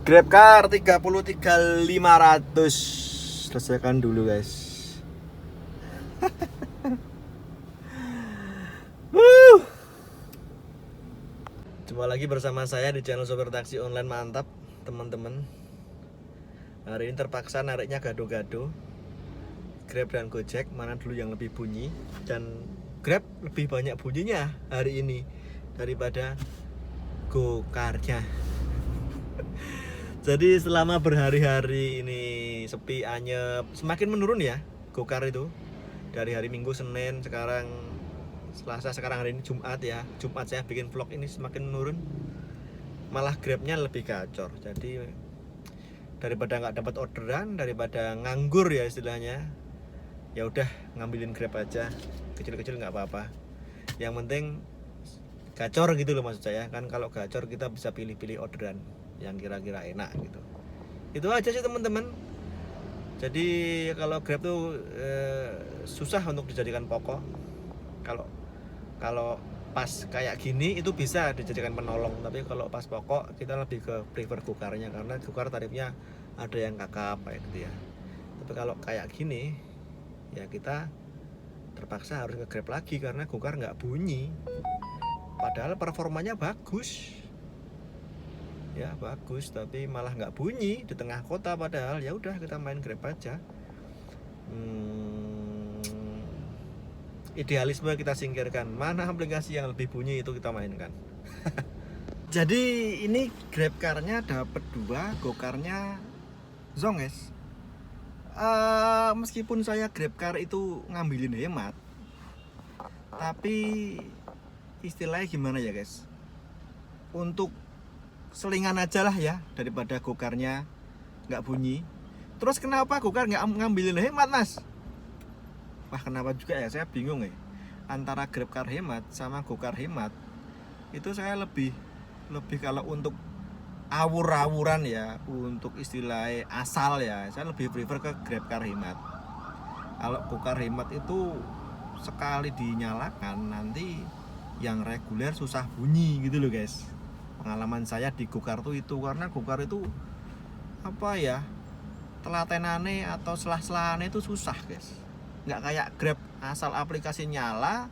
GrabCar 33.500. Selesaikan dulu guys. Jumpa lagi bersama saya di channel Sopir Taksi Online Mantap, teman-teman. Hari ini terpaksa nariknya gado-gado. Grab dan Gojek, mana dulu yang lebih bunyi? Dan Grab lebih banyak bunyinya hari ini daripada Gokarnya. Jadi selama berhari-hari ini sepi, anyep, semakin menurun ya Gokar itu. Dari hari Minggu, Senin, sekarang Selasa, sekarang hari ini Jumat ya. Jumat saya bikin vlog ini semakin menurun. Malah Grabnya lebih gacor. Jadi daripada nggak dapat orderan, daripada nganggur ya istilahnya, ya udah ngambilin Grab aja. Kecil-kecil nggak apa-apa. Yang penting gacor gitu loh maksud saya. Kan kalau gacor kita bisa pilih-pilih orderan yang kira-kira enak gitu. Itu aja sih teman-teman. Jadi kalau Grab tuh susah untuk dijadikan pokok. Kalau pas kayak gini itu bisa dijadikan penolong, tapi kalau pas pokok kita lebih ke prefer Gokarnya, karena Gokar tarifnya ada yang kakap kayak gitu ya. Tapi kalau kayak gini ya kita terpaksa harus nge-Grab lagi karena Gokar nggak bunyi. Padahal performanya bagus. Ya bagus, tapi malah nggak bunyi di tengah kota. Padahal ya udah kita main Grab aja. Idealisme kita singkirkan, mana aplikasi yang lebih bunyi itu kita mainkan. Jadi ini GrabCar-nya dapat 2, Gokarnya zonges. Meskipun saya GrabCar itu ngambilin hemat, tapi istilahnya gimana ya guys, untuk selingan aja lah ya daripada Gokarnya nggak bunyi. Terus kenapa Gokar nggak ngambilin hemat mas? Wah kenapa juga ya, saya bingung ya. Antara GrabCar hemat sama Gokar hemat itu saya lebih kalau untuk awur-awuran ya, untuk istilah asal ya, saya lebih prefer ke GrabCar hemat. Kalau Gokar hemat itu sekali dinyalakan nanti yang reguler susah bunyi gitu loh guys. Pengalaman saya di Gokar tuh itu, karena Gokar itu apa ya, telatenane atau selah-selahane itu susah guys. Nggak kayak Grab, asal aplikasi nyala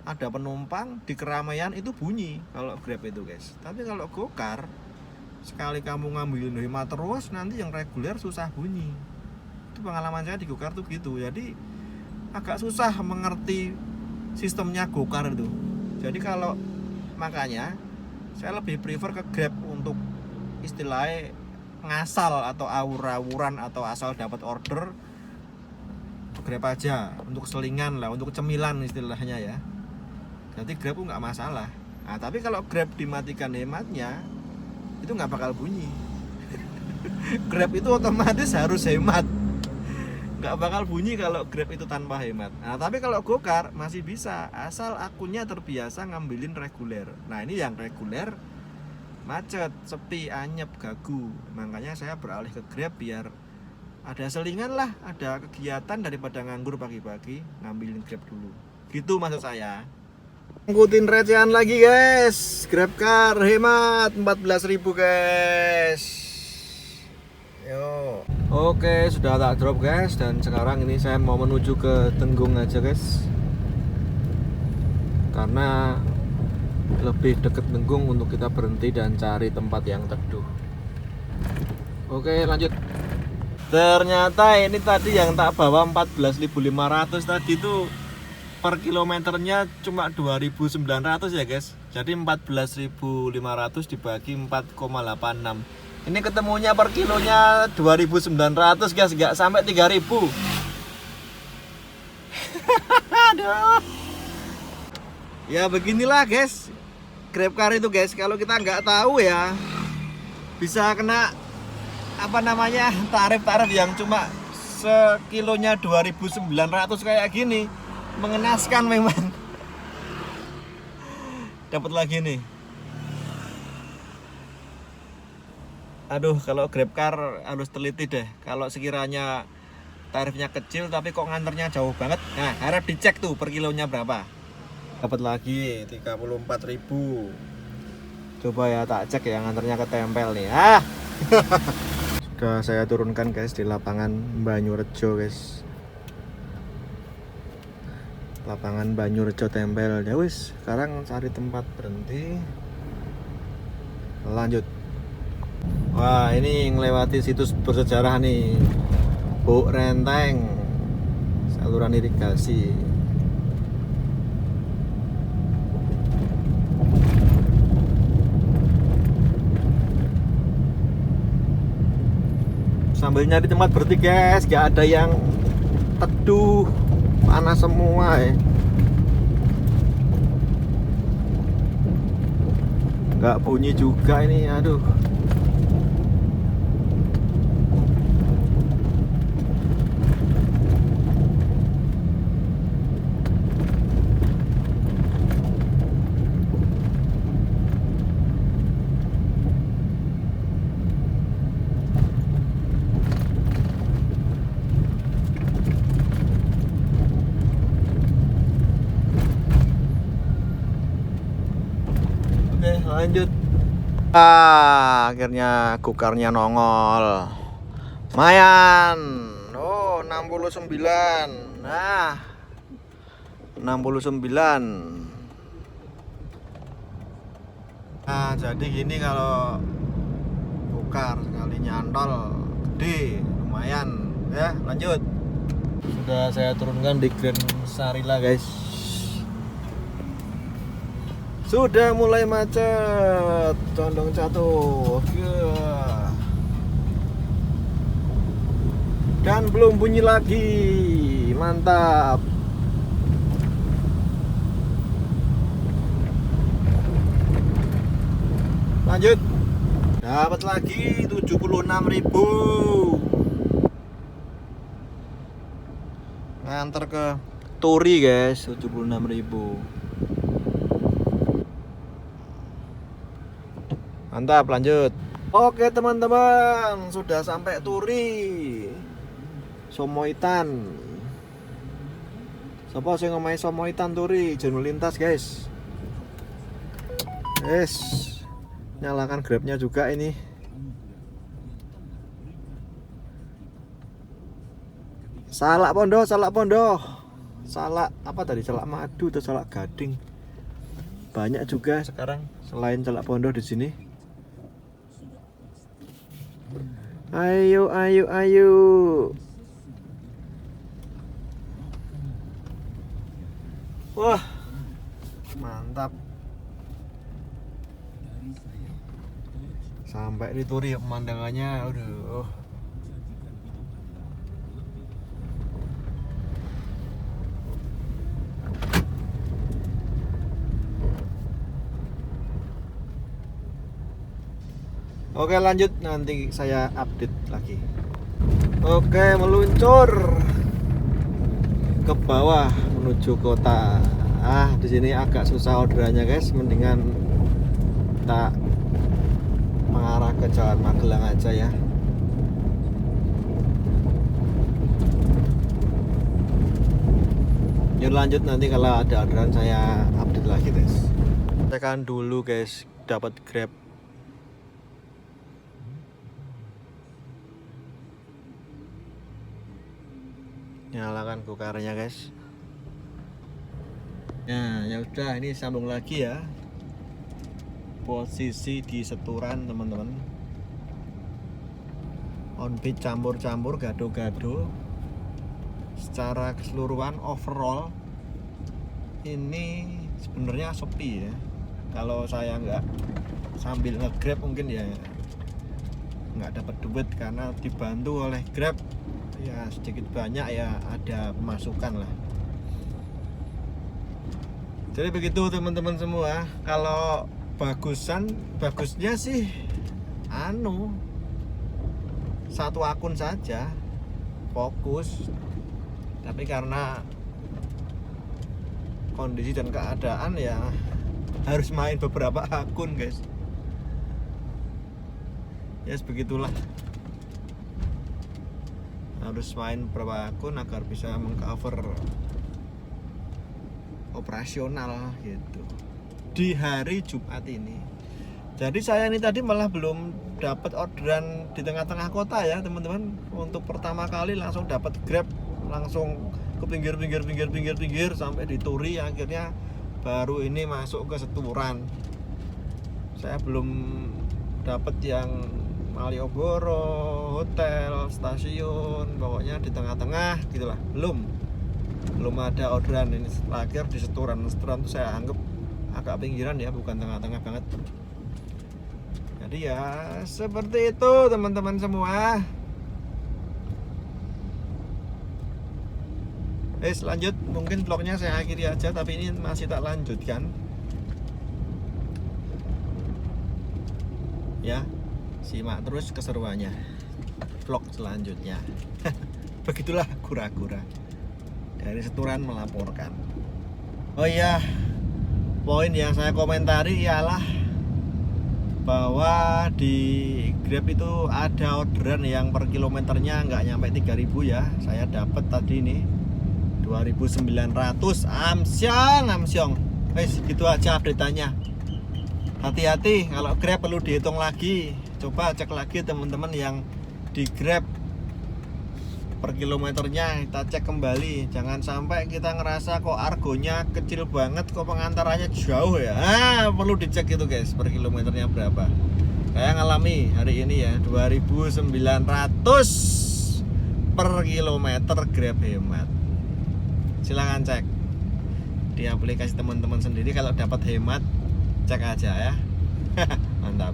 ada penumpang di keramaian itu bunyi kalau Grab itu guys. Tapi kalau Gokar sekali kamu ngambilin hemat terus nanti yang reguler susah bunyi. Itu pengalaman saya di Gokar tuh gitu. Jadi agak susah mengerti sistemnya Gokar itu. Jadi kalau makanya saya lebih prefer ke Grab untuk istilahnya ngasal atau awur-awuran atau asal dapat order, Grab aja untuk selingan lah, untuk cemilan istilahnya ya. Jadi Grab tuh nggak masalah. Nah tapi kalau Grab dimatikan hematnya itu nggak bakal bunyi. Grab itu otomatis harus hemat, nggak bakal bunyi kalau Grab itu tanpa hemat. Nah tapi kalau Gokar masih bisa asal akunnya terbiasa ngambilin reguler. Nah ini yang reguler macet, sepi, anyep, gagu. Makanya saya beralih ke Grab biar ada selingan lah, ada kegiatan daripada nganggur pagi-pagi, ngambilin Grab dulu. Gitu maksud saya. Ngikutin recehan lagi guys. GrabCar hemat 14.000 guys. Yo. Oke, sudah tak drop guys, dan sekarang ini saya mau menuju ke Tenggung aja guys. Karena lebih deket Tenggung untuk kita berhenti dan cari tempat yang teduh. Oke, lanjut. Ternyata ini tadi yang tak bawa 14.500 tadi itu per kilometernya cuma 2.900 ya guys. Jadi 14.500 dibagi 4,86. Ini ketemunya per kilonya 2.900 guys, nggak sampai 3.000. Aduh. Ya beginilah guys, GrabCar itu guys, kalau kita nggak tahu ya bisa kena apa namanya, tarif-tarif yang cuma sekilonya 2.900 kayak gini. Mengenaskan memang. Dapat lagi nih. Aduh, kalau GrabCar harus teliti deh. Kalau sekiranya tarifnya kecil tapi kok nganternya jauh banget, nah harap dicek tuh per kilonya berapa. Dapat lagi 34.000. Coba ya tak cek ya, nganternya ketempel nih. Sudah saya turunkan guys di lapangan Banyurejo guys. Lapangan Banyurejo tempel ya wis. Sekarang cari tempat berhenti. Lanjut. Wah, ini melewati situs bersejarah nih. Buk Renteng. Saluran irigasi. Sambil nyari tempat berhenti guys, gak ada yang teduh, panas semua ya. Gak bunyi juga ini, aduh. Oke, lanjut. Akhirnya gokarnya nongol. Lumayan. Oh, 69. Nah, 69. Nah, jadi gini kalau gokar sekali nyantol gede, lumayan ya. Lanjut. Sudah saya turunkan di Grand Sarila guys. Sudah mulai macet, condong jatuh. Dan belum bunyi lagi. Mantap. Lanjut. Dapat lagi 76.000. Nganter ke Turi guys, 76.000. Mantap, lanjut. Oke teman-teman, sudah sampai Turi. Somoitan. Sopo sing ngomai Somoitan Turi, jangan lintas guys. Yes. Nyalakan grabnya juga ini. Salak Pondo, salak Pondo. Salak apa tadi? Salak madu atau salak gading? Banyak juga sekarang selain salak Pondo di sini. Ayo, ayo, ayo. Wah, mantap. Sampai di Turi pemandangannya, aduh. Oke lanjut, nanti saya update lagi. Oke, meluncur ke bawah menuju kota. Di sini agak susah orderannya guys, mendingan kita mengarah ke Jalan Magelang aja ya. Yuk lanjut, nanti kalau ada orderan saya update lagi guys. Tekan dulu guys, dapat Grab. Nyalakan gokarnya guys. Nah ya udah, ini sambung lagi ya. Posisi di Seturan teman-teman. On-beat campur-campur, gado-gado. Secara keseluruhan overall ini sebenarnya sepi ya. Kalau saya nggak sambil nge-grab mungkin ya nggak dapat duit, karena dibantu oleh Grab ya sedikit banyak ya ada pemasukan lah. Jadi begitu teman-teman semua. Kalau bagusnya sih satu akun saja fokus, tapi karena kondisi dan keadaan ya harus main beberapa akun guys. Ya yes, begitulah, harus main beberapa akun agar bisa mengcover operasional gitu di hari Jumat ini. Jadi saya ini tadi malah belum dapat orderan di tengah-tengah kota ya teman-teman. Untuk pertama kali langsung dapat Grab, langsung ke pinggir sampai di Turi, akhirnya baru ini masuk ke Seturan. Saya belum dapat yang Malioboro, hotel, stasiun, pokoknya di tengah-tengah gitulah. Belum ada orderan ini. Terakhir di Seturan itu saya anggap agak pinggiran ya, bukan tengah-tengah banget. Jadi ya seperti itu teman-teman semua. Lanjut, mungkin vlognya saya akhiri aja, tapi ini masih tak lanjutkan ya. Simak terus keseruannya vlog selanjutnya. Begitulah kura-kura dari Seturan melaporkan. Oh iya, poin yang saya komentari ialah bahwa di Grab itu ada orderan yang per kilometernya nggak nyampe 3.000 ya. Saya dapat tadi nih 2.900. Amsyong. Gitu aja update-nya. Hati-hati kalau Grab, perlu dihitung lagi. Coba cek lagi teman-teman yang di Grab per kilometernya, kita cek kembali. Jangan sampai kita ngerasa kok argonya kecil banget, kok pengantarannya jauh ya. Perlu dicek itu guys, per kilometernya berapa. Saya ngalami hari ini ya 2.900 per kilometer Grab hemat. Silahkan cek di aplikasi teman-teman sendiri, kalau dapat hemat cek aja ya. Mantap.